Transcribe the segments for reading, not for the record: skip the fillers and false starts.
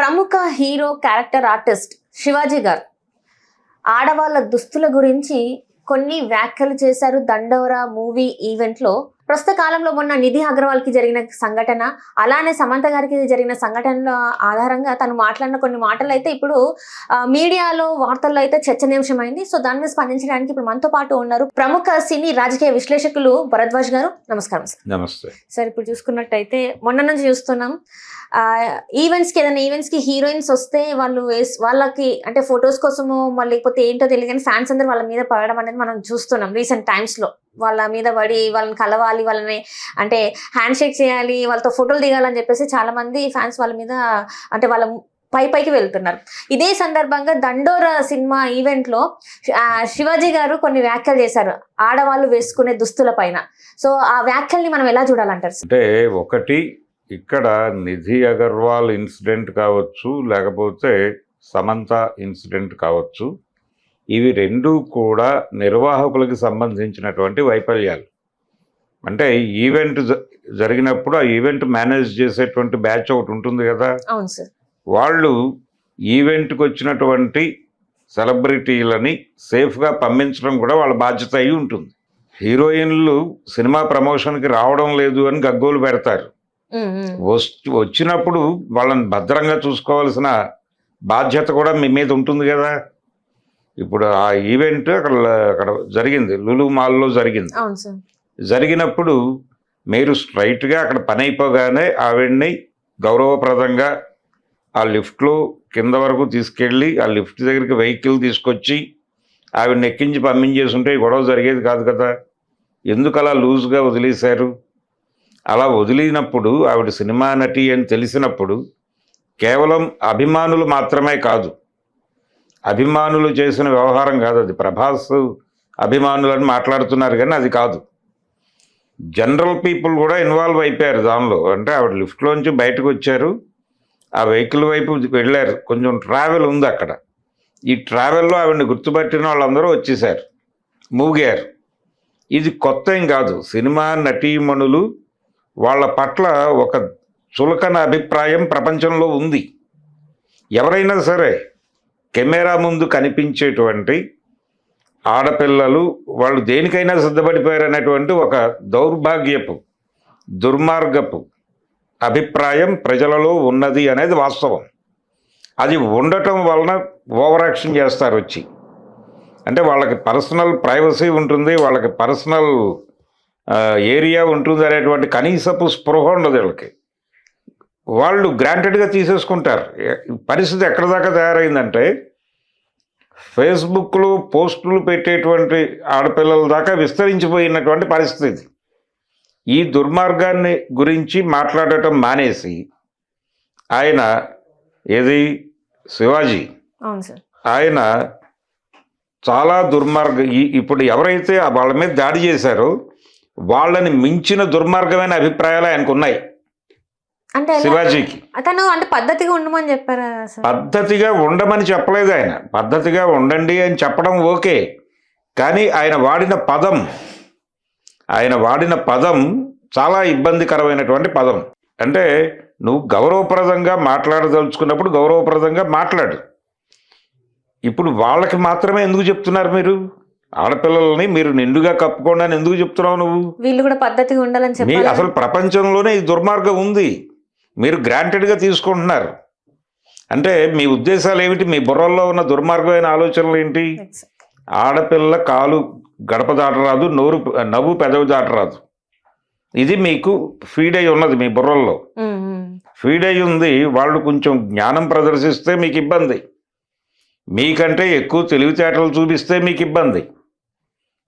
ప్రముఖ hero character artist Shivaji గారు ఆడవాళ్ళ దుస్తుల గురించి కొన్ని వ్యాఖ్యలు చేశారు దండోరా మూవీ ఈవెంట్ లో. ప్రస్తుత కాలంలో మొన్న నిధి అగర్వాల్ కి జరిగిన సంఘటన, అలానే సమంత గారికి జరిగిన సంఘటనల ఆధారంగా తను మాట్లాడిన కొన్ని మాటలు అయితే ఇప్పుడు మీడియాలో వార్తల్లో అయితే చర్చనీయాంశమైంది. సో దాని మీద స్పందించడానికి ఇప్పుడు మనతో పాటు ఉన్నారు ప్రముఖ సినీ రాజకీయ విశ్లేషకులు భరద్వాజ్ గారు. నమస్కారం సార్. నమస్తే సార్. ఇప్పుడు చూసుకున్నట్టయితే మొన్న నుంచి చూస్తున్నాం ఈవెంట్స్కి, ఏదైనా ఈవెంట్స్కి హీరోయిన్స్ వస్తే వాళ్ళకి అంటే ఫొటోస్ కోసము లేకపోతే ఏంటో తెలియదు కానీ ఫ్యాన్స్ అందరూ వాళ్ళ మీద పడడం అనేది మనం చూస్తున్నాం రీసెంట్ టైమ్స్లో. వాళ్ళ మీద పడి వాళ్ళని కలవాలి, వాళ్ళని అంటే హ్యాండ్ షేక్ చేయాలి, వాళ్ళతో ఫోటోలు దిగాలని చెప్పేసి చాలా మంది ఫ్యాన్స్ వాళ్ళ మీద అంటే వాళ్ళ పైకి వెళ్తున్నారు. ఇదే సందర్భంగా దండోరా సినిమా ఈవెంట్లో శివాజీ గారు కొన్ని వ్యాఖ్యలు చేశారు ఆడవాళ్ళు వేసుకునే దుస్తుల పైన. సో ఆ వ్యాఖ్యల్ని మనం ఎలా చూడాలంటారు? అంటే ఒకటి, ఇక్కడ నిధి అగర్వాల్ ఇన్సిడెంట్ కావచ్చు, లేకపోతే సమంత ఇన్సిడెంట్ కావచ్చు, ఇవి రెండూ కూడా నిర్వాహకులకు సంబంధించినటువంటి వైఫల్యాలు. అంటే ఈవెంట్ జరిగినప్పుడు ఆ ఈవెంట్ మేనేజ్ చేసేటువంటి బ్యాచ్ ఒకటి ఉంటుంది కదా. అవును సార్. వాళ్ళు ఈవెంట్కి వచ్చినటువంటి సెలబ్రిటీలని సేఫ్గా పంపించడం కూడా వాళ్ళ బాధ్యత అయి ఉంటుంది. హీరోయిన్లు సినిమా ప్రమోషన్కి రావడం లేదు అని గగ్గోలు పెడతారు. వచ్చినప్పుడు వాళ్ళని భద్రంగా చూసుకోవాల్సిన బాధ్యత కూడా మీ మీద ఉంటుంది కదా. ఇప్పుడు ఆ ఈవెంట్ అక్కడ జరిగింది, లులు మాల్లో జరిగింది. జరిగినప్పుడు మీరు స్ట్రైట్గా అక్కడ పని అయిపోగానే ఆవిడ్ని గౌరవప్రదంగా ఆ లిఫ్ట్లో కింద వరకు తీసుకెళ్ళి ఆ లిఫ్ట్ దగ్గరికి వెహికల్ తీసుకొచ్చి ఆవిడని ఎక్కించి పంపించేసి ఉంటే గొడవ జరిగేది కాదు కదా. ఎందుకు అలా లూజ్గా వదిలేశారు? అలా వదిలినప్పుడు ఆవిడ సినిమా నటి అని తెలిసినప్పుడు కేవలం అభిమానులు మాత్రమే కాదు, అభిమానులు చేసిన వ్యవహారం కాదు అది. ప్రభాస్ అభిమానులని మాట్లాడుతున్నారు కానీ అది కాదు. జనరల్ పీపుల్ కూడా ఇన్వాల్వ్ అయిపోయారు దానిలో. అంటే ఆవిడ లిఫ్ట్లోంచి బయటకు వచ్చారు, ఆ వెహికల్ వైపు వెళ్ళారు, కొంచెం ట్రావెల్ ఉంది అక్కడ. ఈ ట్రావెల్లో ఆవిడని గుర్తుపట్టిన వాళ్ళందరూ వచ్చేసారు, మూగారు. ఇది కొత్త ఏం కాదు. సినిమా నటీమణులు వాళ్ళ పట్ల ఒక చులకన అభిప్రాయం ప్రపంచంలో ఉంది. ఎవరైనా సరే కెమెరా ముందు కనిపించేటువంటి ఆడపిల్లలు వాళ్ళు దేనికైనా సిద్ధపడిపోయారనేటువంటి ఒక దౌర్భాగ్యపు, దుర్మార్గపు అభిప్రాయం ప్రజలలో ఉన్నది అనేది వాస్తవం. అది ఉండటం వలన ఓవర్ యాక్షన్ చేస్తారు వచ్చి. అంటే వాళ్ళకి పర్సనల్ ప్రైవసీ ఉంటుంది, వాళ్ళకి పర్సనల్ ఏరియా ఉంటుంది అనేటువంటి కనీసపు స్పృహ ఉండదు వీళ్ళకి. వాళ్ళు గ్రాంటెడ్గా తీసేసుకుంటారు. పరిస్థితి ఎక్కడ దాకా తయారైందంటే ఫేస్బుక్లో పోస్టులు పెట్టేటువంటి ఆడపిల్లల దాకా విస్తరించిపోయినటువంటి పరిస్థితి. ఈ దుర్మార్గాన్ని గురించి మాట్లాడటం మానేసి ఆయన ఏది శివాజీ, ఆయన చాలా ఇప్పుడు ఎవరైతే వాళ్ళ మీద దాడి చేశారో వాళ్ళని మించిన దుర్మార్గమైన అభిప్రాయాలు ఆయనకు ఉన్నాయి. అంటే శివాజీకి అతను అంటే పద్ధతిగా ఉండమని చెప్పారా? పద్ధతిగా ఉండమని చెప్పలేదు ఆయన. పద్ధతిగా ఉండండి అని చెప్పడం ఓకే, కానీ ఆయన వాడిన పదం చాలా ఇబ్బందికరమైనటువంటి పదం. అంటే నువ్వు గౌరవప్రదంగా మాట్లాడదలుచుకున్నప్పుడు గౌరవప్రదంగా మాట్లాడు. ఇప్పుడు వాళ్ళకి మాత్రమే ఎందుకు చెప్తున్నారు మీరు? ఆడపిల్లల్ని మీరు నిండుగా కప్పుకోండి అని ఎందుకు చెప్తున్నావు నువ్వు? వీళ్ళు కూడా పద్ధతిగా ఉండాలని చెప్పి అసలు ప్రపంచంలోనే ఈ దుర్మార్గం ఉంది, మీరు గ్రాంటెడ్గా తీసుకుంటున్నారు. అంటే మీ ఉద్దేశాలు ఏమిటి? మీ బుర్రల్లో ఉన్న దుర్మార్గమైన ఆలోచనలు ఏంటి? ఆడపిల్ల కాలు గడప దాటరాదు, నవ్వు పెదవి దాటరాదు. ఇది మీకు ఫీడ్ అయి ఉన్నది, మీ బుర్రల్లో ఫీడ్ అయి ఉంది. వాళ్ళు కొంచెం జ్ఞానం ప్రదర్శిస్తే మీకు ఇబ్బంది, మీకంటే ఎక్కువ తెలివితేటలు చూపిస్తే మీకు ఇబ్బంది.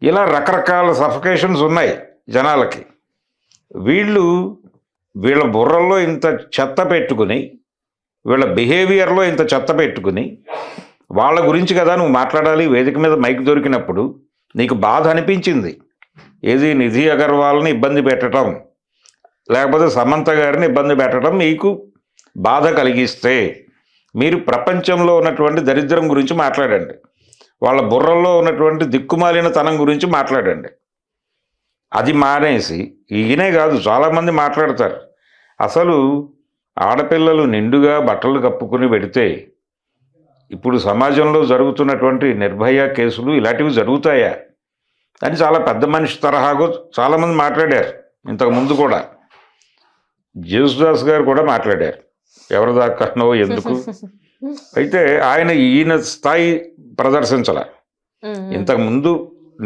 ఇలా రకరకాల సఫికేషన్స్ ఉన్నాయి జనాలకి. వీళ్ళ బుర్రల్లో ఇంత చెత్త పెట్టుకుని, వీళ్ళ బిహేవియర్లో ఇంత చెత్త పెట్టుకుని వాళ్ళ గురించి కదా నువ్వు మాట్లాడాలి. వేదిక మీద మైక్ దొరికినప్పుడు నీకు బాధ అనిపించింది. ఏది నిధి అగర్వాల్ని ఇబ్బంది పెట్టడం, లేకపోతే సమంత గారిని ఇబ్బంది పెట్టడం మీకు బాధ కలిగిస్తే మీరు ప్రపంచంలో ఉన్నటువంటి దరిద్రం గురించి మాట్లాడండి, వాళ్ళ బుర్రల్లో ఉన్నటువంటి దిక్కుమాలినతనం గురించి మాట్లాడండి. అది మానేసి ఈయనే కాదు చాలామంది మాట్లాడతారు. అసలు ఆడపిల్లలు నిండుగా బట్టలు కప్పుకుని పెడితే ఇప్పుడు సమాజంలో జరుగుతున్నటువంటి నిర్భయ కేసులు ఇలాంటివి జరుగుతాయా అని చాలా పెద్ద మనిషి తరహాగా చాలామంది మాట్లాడారు. ఇంతకుముందు కూడా జేసుదాస్ గారు కూడా మాట్లాడారు, ఎవరి దాకానో ఎందుకు. అయితే ఆయన ఈయన స్థాయి ప్రదర్శించాల. ఇంతకుముందు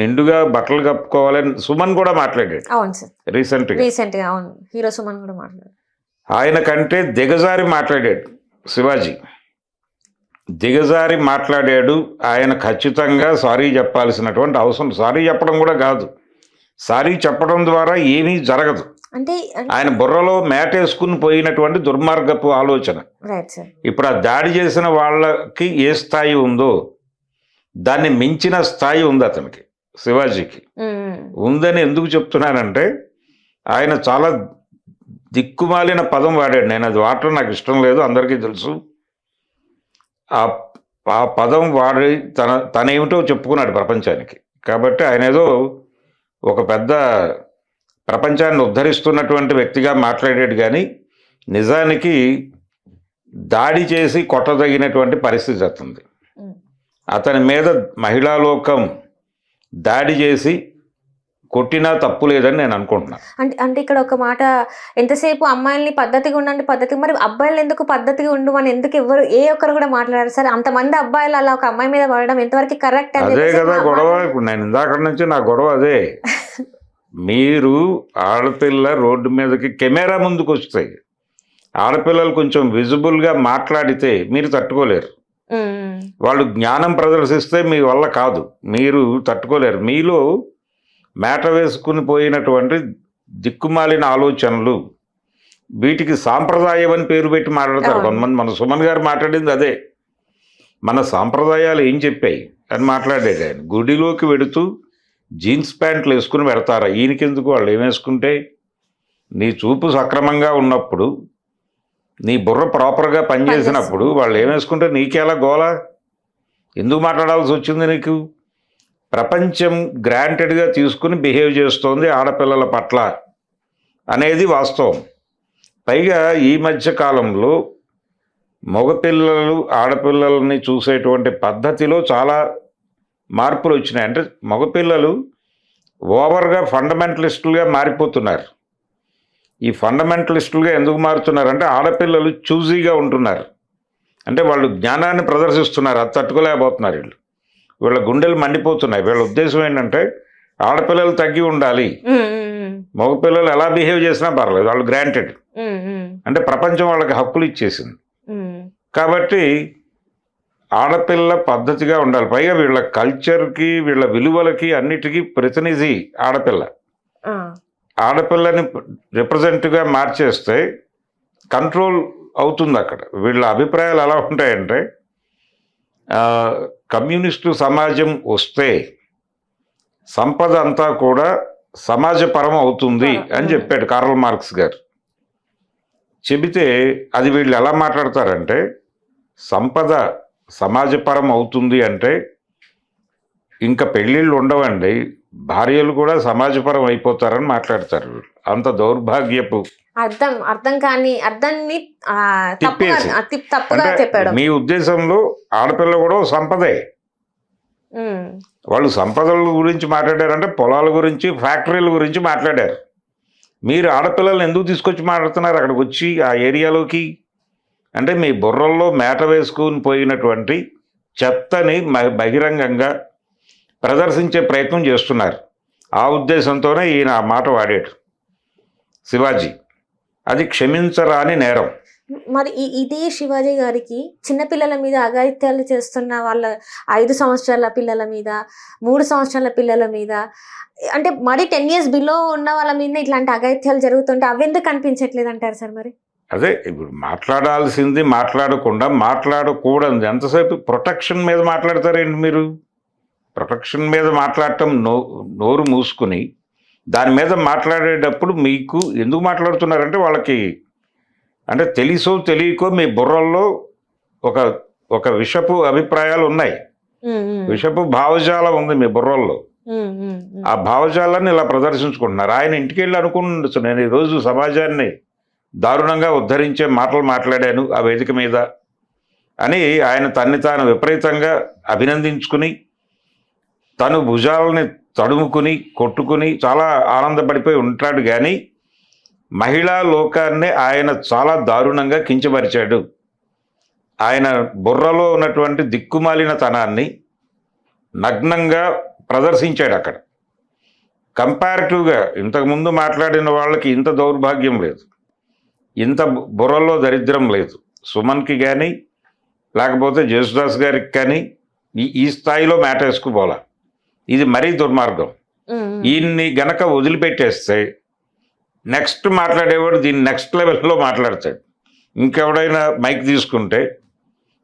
నిండుగా బట్టలు కప్పుకోవాలని సుమన్ కూడా మాట్లాడాడు. అవును సార్, రీసెంట్గా అవును, హీరో సుమన్ కూడా మాట్లాడాడు. ఆయన కంటే దిగజారి మాట్లాడాడు శివాజీ, దిగజారి మాట్లాడాడు. ఆయన ఖచ్చితంగా సారీ చెప్పాల్సినటువంటి అవసరం, సారీ చెప్పడం కూడా కాదు, సారీ చెప్పడం ద్వారా ఏమీ జరగదు. అంటే ఆయన బుర్రలో మేటేసుకుని పోయినటువంటి దుర్మార్గపు ఆలోచన. ఇప్పుడు ఆ దాడి చేసిన వాళ్ళకి ఏ స్థాయి ఉందో దాన్ని మించిన స్థాయి ఉంది అతనికి, శివాజీకి ఉందని ఎందుకు చెప్తున్నానంటే ఆయన చాలా దిక్కుమాలిన పదం వాడాడు. నేను అది వాడటం నాకు ఇష్టం లేదు, అందరికీ తెలుసు. ఆ పదం వాడి తనేమిటో చెప్పుకున్నాడు ప్రపంచానికి. కాబట్టి ఆయన ఏదో ఒక పెద్ద ప్రపంచాన్ని ఉద్ధరిస్తున్నటువంటి వ్యక్తిగా మాట్లాడాడు, కానీ నిజానికి దాడి చేసి కొట్టదగినటువంటి పరిస్థితి వస్తుంది. అతని మీద మహిళా లోకం దాడి చేసి కొట్టినా తప్పు లేదని నేను అనుకుంటున్నాను. అంటే ఇక్కడ ఒక మాట, ఎంతసేపు అమ్మాయిల్ని పద్ధతిగా ఉండండి పద్ధతిగా, మరి అబ్బాయిలు ఎందుకు పద్ధతిగా ఉండు అని ఎందుకు ఎవరు ఏ ఒక్కరు కూడా మాట్లాడారు సార్? అంతమంది అబ్బాయిలు అలా ఒక అమ్మాయి మీద పడడం ఎంతవరకు కరెక్ట్? అదే కదా గొడవ. ఇప్పుడు నేను ఇందాక నుంచి నా గొడవ అదే. మీరు ఆడపిల్ల రోడ్డు మీదకి కెమెరా ముందుకు వస్తాయి, ఆడపిల్లలు కొంచెం విజిబుల్గా మాట్లాడితే మీరు తట్టుకోలేరు. వాళ్ళు జ్ఞానం ప్రదర్శిస్తే మీ వల్ల కాదు, మీరు తట్టుకోలేరు. మీలో మేట వేసుకుని పోయినటువంటి దిక్కుమాలిన ఆలోచనలు, వీటికి సాంప్రదాయం అని పేరు పెట్టి మాట్లాడతారు కొంతమంది. మన సుమన్ గారు మాట్లాడింది అదే, మన సాంప్రదాయాలు ఏం చెప్పాయి అని మాట్లాడేది ఆయన. గుడిలోకి వెడుతూ జీన్స్ ప్యాంట్లు వేసుకుని పెడతారా? ఈయనకెందుకు, వాళ్ళు ఏం వేసుకుంటే? నీ చూపు సక్రమంగా ఉన్నప్పుడు, నీ బుర్ర ప్రాపర్గా పనిచేసినప్పుడు వాళ్ళు ఏం వేసుకుంటే నీకేలా గోలా? ఎందుకు మాట్లాడాల్సి వచ్చింది నీకు? ప్రపంచం గ్రాంటెడ్గా తీసుకుని బిహేవ్ చేస్తోంది ఆడపిల్లల పట్ల అనేది వాస్తవం. పైగా ఈ మధ్య కాలంలో మగపిల్లలు ఆడపిల్లల్ని చూసేటువంటి పద్ధతిలో చాలా మార్పులు వచ్చినాయి. అంటే మగపిల్లలు ఓవర్గా ఫండమెంటలిస్టులుగా మారిపోతున్నారు. ఈ ఫండమెంటలిస్టులుగా ఎందుకు మారుతున్నారంటే ఆడపిల్లలు చూజీగా ఉంటున్నారు. అంటే వాళ్ళు జ్ఞానాన్ని ప్రదర్శిస్తున్నారు, అది తట్టుకోలేకపోతున్నారు. వీళ్ళ గుండెలు మండిపోతున్నాయి. వీళ్ళ ఉద్దేశం ఏంటంటే ఆడపిల్లలు తగ్గి ఉండాలి, మగపిల్లలు ఎలా బిహేవ్ చేసినా పర్లేదు, వాళ్ళు గ్రాంటెడ్. అంటే ప్రపంచం వాళ్ళకి హక్కులు ఇచ్చేసింది. కాబట్టి ఆడపిల్ల పద్ధతిగా ఉండాలి. పైగా వీళ్ళ కల్చర్కి, వీళ్ళ విలువలకి అన్నిటికీ ప్రతినిధి ఆడపిల్ల. ఆడపిల్లని రిప్రజెంట్గా మార్చేస్తే కంట్రోల్ అవుతుంది అక్కడ. వీళ్ళ అభిప్రాయాలు ఎలా ఉంటాయంటే, కమ్యూనిస్టు సమాజం వస్తే సంపద అంతా కూడా సమాజపరం అవుతుంది అని చెప్పాడు కార్ల్ మార్క్స్ గారు. చెబితే అది వీళ్ళు ఎలా మాట్లాడతారంటే, సంపద సమాజపరం అవుతుంది అంటే ఇంకా పెళ్ళిళ్ళు ఉండవండి, భార్యలు కూడా సమాజపరం అయిపోతారని మాట్లాడతారు. అంత దౌర్భాగ్యపు అర్థం కాని అర్థాన్ని తప్పుగా చెప్పాడు. మీ ఉద్దేశంలో ఆడపిల్ల కూడా సంపదే. వాళ్ళు సంపదల గురించి మాట్లాడారంటే పొలాల గురించి, ఫ్యాక్టరీల గురించి మాట్లాడారు. మీరు ఆడపిల్లల్ని ఎందుకు తీసుకొచ్చి మాట్లాడుతున్నారు అక్కడికి వచ్చి ఆ ఏరియాలోకి? అంటే మీ బుర్రల్లో మేట వేసుకుని పోయినటువంటి చెత్తని బహిరంగంగా ప్రదర్శించే ప్రయత్నం చేస్తున్నారు. ఆ ఉద్దేశంతోనే ఈయన ఆ మాట వాడాడు శివాజీ. అది క్షమించరాని నేరం. మరి ఇదే శివాజీ గారికి చిన్నపిల్లల మీద అఘాయిత్యాలు చేస్తున్న వాళ్ళ 5 సంవత్సరాల పిల్లల మీద, 3 సంవత్సరాల పిల్లల మీద, అంటే మరి 10 years బిలో ఉన్న వాళ్ళ మీద ఇట్లాంటి అఘాయిత్యాలు జరుగుతుంటే అవి ఎందుకు కనిపించట్లేదు అంటారు సార్? మరి అదే ఇప్పుడు మాట్లాడాల్సింది మాట్లాడకుండా, మాట్లాడకూడదు ఎంతసేపు ప్రొటెక్షన్ మీద మాట్లాడతారేంటి మీరు? ప్రొటెక్షన్ మీద మాట్లాడటం నోరు మూసుకుని దాని మీద మాట్లాడేటప్పుడు మీకు ఎందుకు మాట్లాడుతున్నారంటే వాళ్ళకి అంటే తెలుసో తెలియకో మీ బుర్రల్లో ఒక విషపు అభిప్రాయాలు ఉన్నాయి, విషపు భావజాలం ఉంది మీ బుర్రల్లో. ఆ భావజాలాన్ని ఇలా ప్రదర్శించుకుంటున్నారు. ఆయన ఇంటికి వెళ్ళి అనుకుంటుండొచ్చు, నేను ఈరోజు సమాజాన్ని దారుణంగా ఉద్ధరించే మాటలు మాట్లాడాను ఆ వేదిక మీద అని ఆయన తన్ని తాను విపరీతంగా అభినందించుకుని తను భుజాలని తడుముకుని కొట్టుకుని చాలా ఆనందపడిపోయి ఉంటాడు. కానీ మహిళా లోకాన్ని ఆయన చాలా దారుణంగా కించపరిచాడు. ఆయన బుర్రలో ఉన్నటువంటి దిక్కుమాలిన తనాన్ని నగ్నంగా ప్రదర్శించాడు అక్కడ. కంపారిటివ్గా ఇంతకుముందు మాట్లాడిన వాళ్ళకి ఇంత దౌర్భాగ్యం లేదు, ఇంత బుర్రలో దరిద్రం లేదు. సుమన్కి కానీ లేకపోతే జేసుదాస్ గారికి కానీ ఈ స్థాయిలో మ్యాటర్ వేసుకుపోలా. ఇది మరీ దుర్మార్గం. ఈయన్ని గనక వదిలిపెట్టేస్తే నెక్స్ట్ మాట్లాడేవాడు దీన్ని నెక్స్ట్ లెవెల్లో మాట్లాడతాడు. ఇంకెవడైనా మైక్ తీసుకుంటే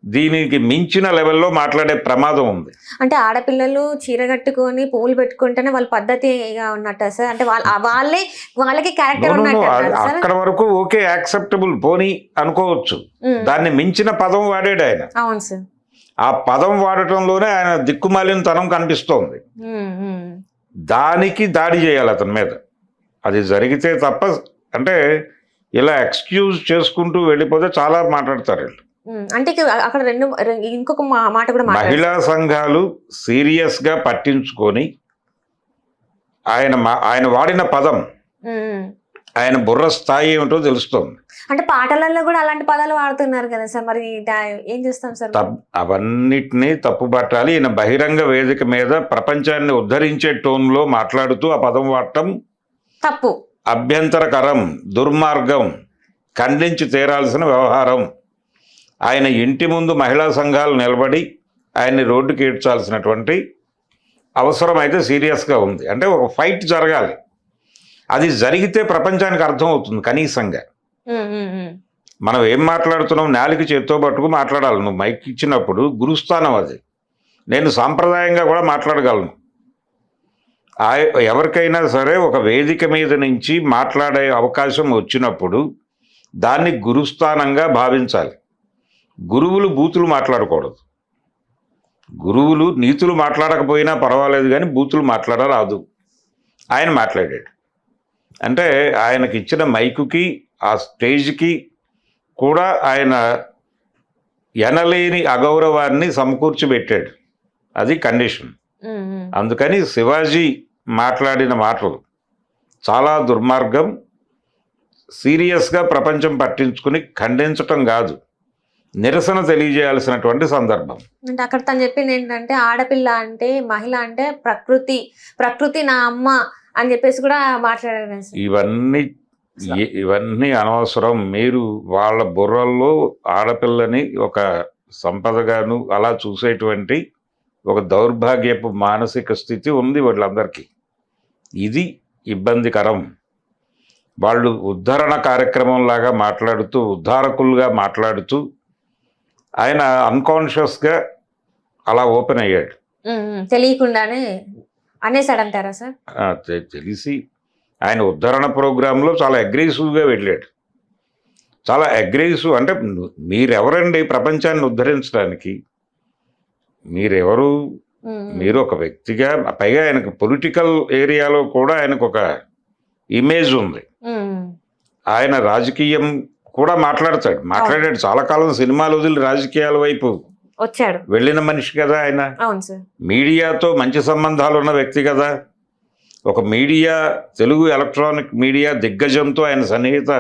దీనికి మించిన లెవెల్లో మాట్లాడే ప్రమాదం ఉంది. అంటే ఆడపిల్లలు చీర కట్టుకొని పువ్వులు పెట్టుకుంటేనే వాళ్ళ పద్ధతిగా ఉన్నట్ట సార్? అంటే వాళ్ళకి క్యారెక్టర్ ఉన్నట్టు అక్కడ వరకు ఓకే, యాక్సెప్టబుల్ పోనీ అనుకోవచ్చు. దాన్ని మించిన పదం వాడాడు ఆయన. అవును సార్. ఆ పదం వాడటంలోనే ఆయన దిక్కుమాలిన తనం కనిపిస్తోంది. దానికి దాడి చేయాలి అతని మీద. అది జరిగితే తప్ప, అంటే ఇలా ఎక్స్క్యూజ్ చేసుకుంటూ వెళ్ళిపోతే చాలా మాట్లాడతారు వీళ్ళు. అంటే అక్కడ ఇంకొక మాట కూడా మహిళా సంఘాలు సీరియస్ గా పట్టించుకొని ఆయన వాడిన పదం, ఆయన బుర్ర స్థాయి ఏమిటో తెలుస్తోంది. అంటే పాటలలో కూడా అలాంటి పదాలు వాడుతున్నారు కదా సార్, మరి ఏం చేస్తాం సార్? అవన్నిటినీ తప్పుపట్టాలి. ఈయన బహిరంగ వేదిక మీద ప్రపంచాన్ని ఉద్ధరించే టోన్లో మాట్లాడుతూ ఆ పదం వాడటం తప్పు, అభ్యంతరకరం, దుర్మార్గం, ఖండించి తీరాల్సిన వ్యవహారం. ఆయన ఇంటి ముందు మహిళా సంఘాలు నిలబడి ఆయన్ని రోడ్డుకి ఈడ్చాల్సినటువంటి అవసరం అయితే సీరియస్గా ఉంది. అంటే ఒక ఫైట్ జరగాలి. అది జరిగితే ప్రపంచానికి అర్థం అవుతుంది కనీసంగా. మనం ఏం మాట్లాడుతున్నాం నాలుక చేత్తో పట్టుకు మాట్లాడాలి. నువ్వు మైక్ ఇచ్చినప్పుడు గురుస్థానం అది. నేను సాంప్రదాయంగా కూడా మాట్లాడగలను. ఎవరికైనా సరే ఒక వేదిక మీద నుంచి మాట్లాడే అవకాశం వచ్చినప్పుడు దాన్ని గురుస్థానంగా భావించాలి. గురువులు బూతులు మాట్లాడకూడదు. గురువులు నీతులు మాట్లాడకపోయినా పర్వాలేదు, కానీ బూతులు మాట్లాడరాదు. ఆయన మాట్లాడాడు. అంటే ఆయనకి ఇచ్చిన మైకుకి ఆ స్టేజ్కి కూడా ఆయన ఎనలేని అగౌరవాన్ని సమకూర్చిపెట్టాడు. అది కండిషన్. అందుకని శివాజీ మాట్లాడిన మాటలు చాలా దుర్మార్గం. సీరియస్గా ప్రపంచం పట్టించుకుని ఖండించటం కాదు, నిరసన తెలియజేయాల్సినటువంటి సందర్భం. అంటే అక్కడ తను చెప్పింది ఏంటంటే, ఆడపిల్ల అంటే, మహిళ అంటే ప్రకృతి నా అమ్మ అని చెప్పేసి కూడా మాట్లాడారు. ఇవన్నీ అనవసరం. మీరు వాళ్ళ బుర్రల్లో ఆడపిల్లని ఒక సంపదగాను అలా చూసేటువంటి ఒక దౌర్భాగ్యపు మానసిక స్థితి ఉంది వాళ్ళందరికీ. ఇది ఇబ్బందికరం. వాళ్ళు ఉద్ధరణ కార్యక్రమంలాగా మాట్లాడుతూ, ఉద్ధారకులుగా మాట్లాడుతూ ఆయన అన్కాన్షియస్గా అలా ఓపెన్ అయ్యాడు. తెలియకుండానే అనేసాడంటారా సార్? తెలిసి ఆయన ఉద్ధరణ ప్రోగ్రాంలో చాలా అగ్రెసివ్గా వెళ్ళాడు. చాలా అగ్రెసివ్. అంటే మీరెవరండి ప్రపంచాన్ని ఉద్ధరించడానికి? మీరెవరు? మీరు ఒక వ్యక్తిగా, పైగా ఆయనకు పొలిటికల్ ఏరియాలో కూడా ఆయనకు ఒక ఇమేజ్ ఉంది. ఆయన రాజకీయం కూడా మాట్లాడాడు. చాలా కాలం సినిమాలు వదిలి రాజకీయాల వైపు వచ్చాడు, వెళ్ళిన మనిషి కదా ఆయన. మీడియాతో మంచి సంబంధాలు ఉన్న వ్యక్తి కదా. ఒక మీడియా, తెలుగు ఎలక్ట్రానిక్ మీడియా దిగ్గజంతో ఆయన సన్నిహిత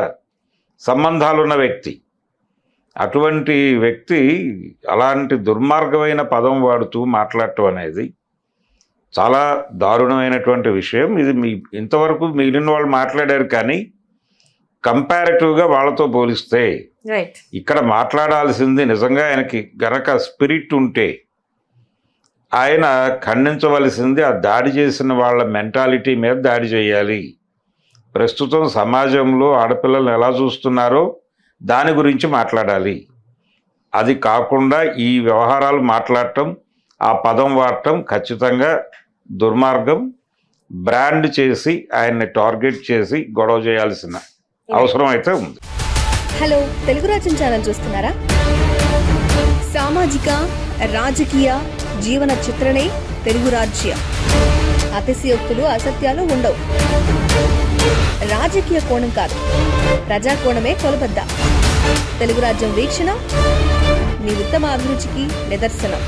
సంబంధాలున్న వ్యక్తి. అటువంటి వ్యక్తి అలాంటి దుర్మార్గమైన పదం వాడుతూ మాట్లాడటం అనేది చాలా దారుణమైనటువంటి విషయం. ఇది ఇంతవరకు మిగిలిన వాళ్ళు మాట్లాడారు, కానీ కంపారిటివ్గా వాళ్ళతో పోలిస్తే ఇక్కడ మాట్లాడాల్సింది నిజంగా ఆయనకి గనక స్పిరిట్ ఉంటే ఆయన ఖండించవలసింది ఆ దాడి చేసిన వాళ్ళ మెంటాలిటీ మీద దాడి చేయాలి. ప్రస్తుతం సమాజంలో ఆడపిల్లలను ఎలా చూస్తున్నారో దాని గురించి మాట్లాడాలి. అది కాకుండా ఈ వ్యవహారాలు మాట్లాడటం, ఆ పదం వాడటం ఖచ్చితంగా దుర్మార్గం. బ్రాండ్ చేసి ఆయన్ని టార్గెట్ చేసి గొడవ చేయాల్సిన అవసరం అయితే ఉంది. హలో, తెలుగు రాజ్యం ఛానల్ చూస్తున్నారా? సామాజిక, రాజకీయ, జీవన చిత్రణే తెలుగు రాజ్యం. అతిశయోక్తులు, అసత్యాలు ఉండవు. రాజకీయ కోణం కాదు, ప్రజా కోణమే కొలబద్ద. తెలుగు రాజ్యం వీక్షణ నీ ఉత్తమ అభిరుచికి నిదర్శనం.